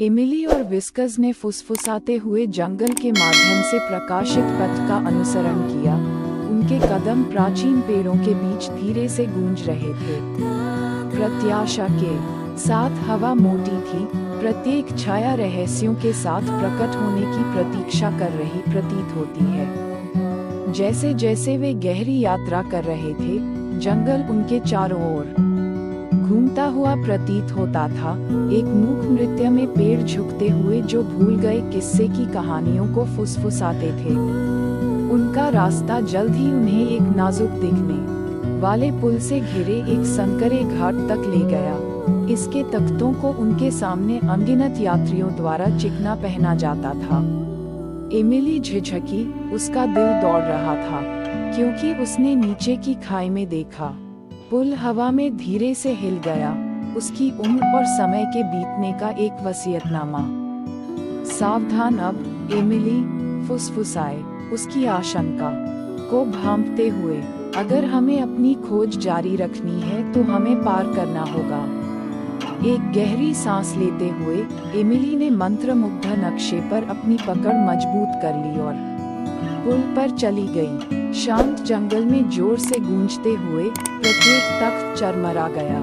Emily और viscous ने फुसफुसाते हुए जंगल के माध्यम से प्रकाशित पथ का अनुसरण किया। उनके कदम प्राचीन पेड़ों के बीच धीरे से गूंज रहे थे। प्रत्याशा के साथ हवा मोटी थी, प्रत्येक छाया रहस्यों के साथ प्रकट होने की प्रतीक्षा कर रही प्रतीत होती है। जैसे जैसे वे गहरी यात्रा कर रहे थे, जंगल उनके चारों ओर घूमता हुआ प्रतीत होता था, एक मूक नृत्य में पेड़ झुकते हुए जो भूल गए किस्से की कहानियों को फुसफुसाते थे। उनका रास्ता जल्द ही उन्हें एक नाजुक दिखने वाले पुल से घिरे एक संकरे घाट तक ले गया। इसके तख्तों को उनके सामने अनगिनत यात्रियों द्वारा चिकना पहना जाता था। एमिली झिझकी, उसका दिल दौड़ रहा था, क्योंकि उसने नीचे की खाई में देखा। पुल हवा में धीरे से हिल गया, उसकी उम्र और समय के बीतने का एक वसीयतनामा। सावधान अब, एमिली, फुसफुसाए, उसकी आशंका को भांपते हुए। अगर हमें अपनी खोज जारी रखनी है तो हमें पार करना होगा। एक गहरी सांस लेते हुए एमिली ने मंत्रमुग्ध नक्शे पर अपनी पकड़ मजबूत कर ली और पुल पर चली गई। शांत जंगल में जोर से गूंजते हुए प्रत्येक तख्त चरमरा गया।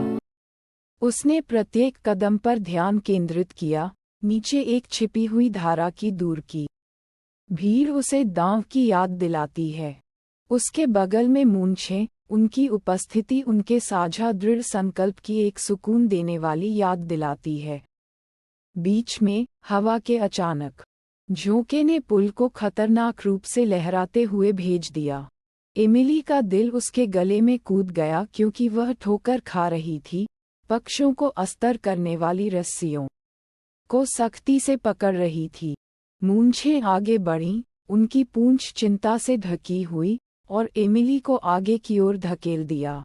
उसने प्रत्येक कदम पर ध्यान केंद्रित किया। नीचे एक छिपी हुई धारा की दूर की भीड़ उसे दांव की याद दिलाती है। उसके बगल में मूंछें, उनकी उपस्थिति उनके साझा दृढ़ संकल्प की एक सुकून देने वाली याद दिलाती है। बीच में हवा के अचानक झोंके ने पुल को खतरनाक रूप से लहराते हुए भेज दिया। एमिली का दिल उसके गले में कूद गया, क्योंकि वह ठोकर खा रही थी, पक्षों को अस्तर करने वाली रस्सियों को सख्ती से पकड़ रही थी। मूंछें आगे बढ़ीं, उनकी पूंछ चिंता से ढकी हुई, और एमिली को आगे की ओर धकेल दिया।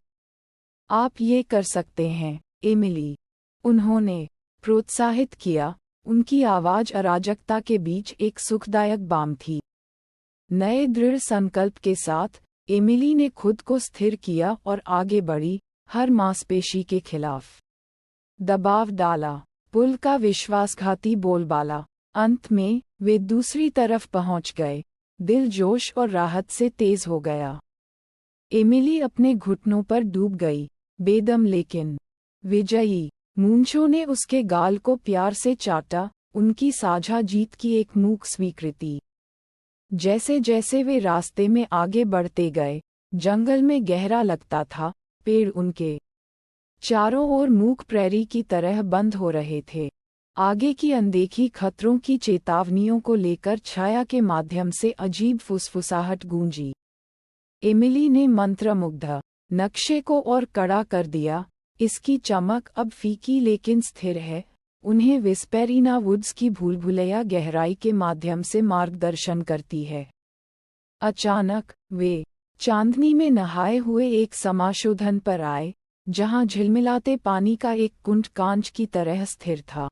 आप ये कर सकते हैं, एमिली, उन्होंने प्रोत्साहित किया। उनकी आवाज अराजकता के बीच एक सुखदायक बाम थी। नए दृढ़ संकल्प के साथ एमिली ने खुद को स्थिर किया और आगे बढ़ी, हर मांसपेशी के खिलाफ दबाव डाला। पुल का विश्वासघाती बोलबाला। अंत में वे दूसरी तरफ पहुंच गए। दिल जोश और राहत से तेज हो गया। एमिली अपने घुटनों पर डूब गई, बेदम लेकिन विजयी। मूंछों ने उसके गाल को प्यार से चाटा, उनकी साझा जीत की एक मूक स्वीकृति। जैसे जैसे वे रास्ते में आगे बढ़ते गए, जंगल में गहरा लगता था। पेड़ उनके चारों ओर मूक प्रेरी की तरह बंद हो रहे थे। आगे की अनदेखी खतरों की चेतावनियों को लेकर छाया के माध्यम से अजीब फुसफुसाहट गूंजी। एमिली ने मंत्रमुग्ध नक्शे को और कड़ा कर दिया। इसकी चमक अब फीकी लेकिन स्थिर है, उन्हें विस्पेरिना वुड्स की भूलभुलैया गहराई के माध्यम से मार्गदर्शन करती है। अचानक वे चांदनी में नहाए हुए एक समाशोधन पर आए, जहां झिलमिलाते पानी का एक कुंड कांच की तरह स्थिर था।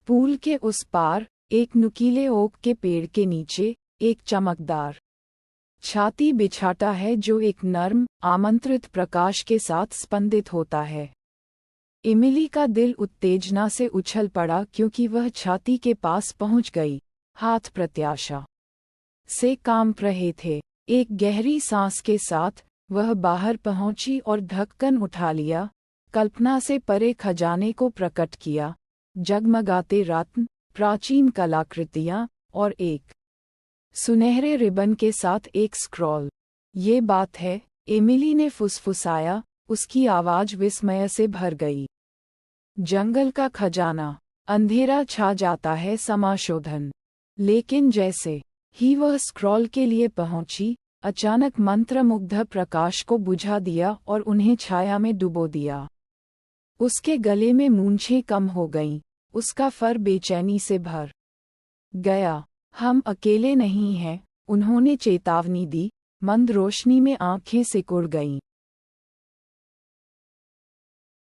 पूल के उस पार, एक नुकीले ओक के पेड़ के नीचे, एक चमकदार छाती बिछाता है जो एक नर्म, आमंत्रित प्रकाश के साथ स्पंदित होता है। एमिली का दिल उत्तेजना से उछल पड़ा, क्योंकि वह छाती के पास पहुंच गई। हाथ प्रत्याशा से कांप रहे थे। एक गहरी सांस के साथ वह बाहर पहुंची और ढक्कन उठा लिया। कल्पना से परे खजाने को प्रकट किया। जगमगाते रत्न, प्राचीन कलाकृतियां और एक सुनहरे रिबन के साथ एक स्क्रॉल। ये बात है, एमिली ने फुसफुसाया, उसकी आवाज विस्मय से भर गई। जंगल का खजाना। अंधेरा छा जाता है समाशोधन। लेकिन जैसे ही वह स्क्रॉल के लिए पहुंची, अचानक मंत्रमुग्ध प्रकाश को बुझा दिया और उन्हें छाया में डुबो दिया। उसके गले में मूंछें कम हो गईं, उसका फर बेचैनी से भर गया। हम अकेले नहीं हैं, उन्होंने चेतावनी दी। मंद रोशनी में आंखें सिकुड़ गईं।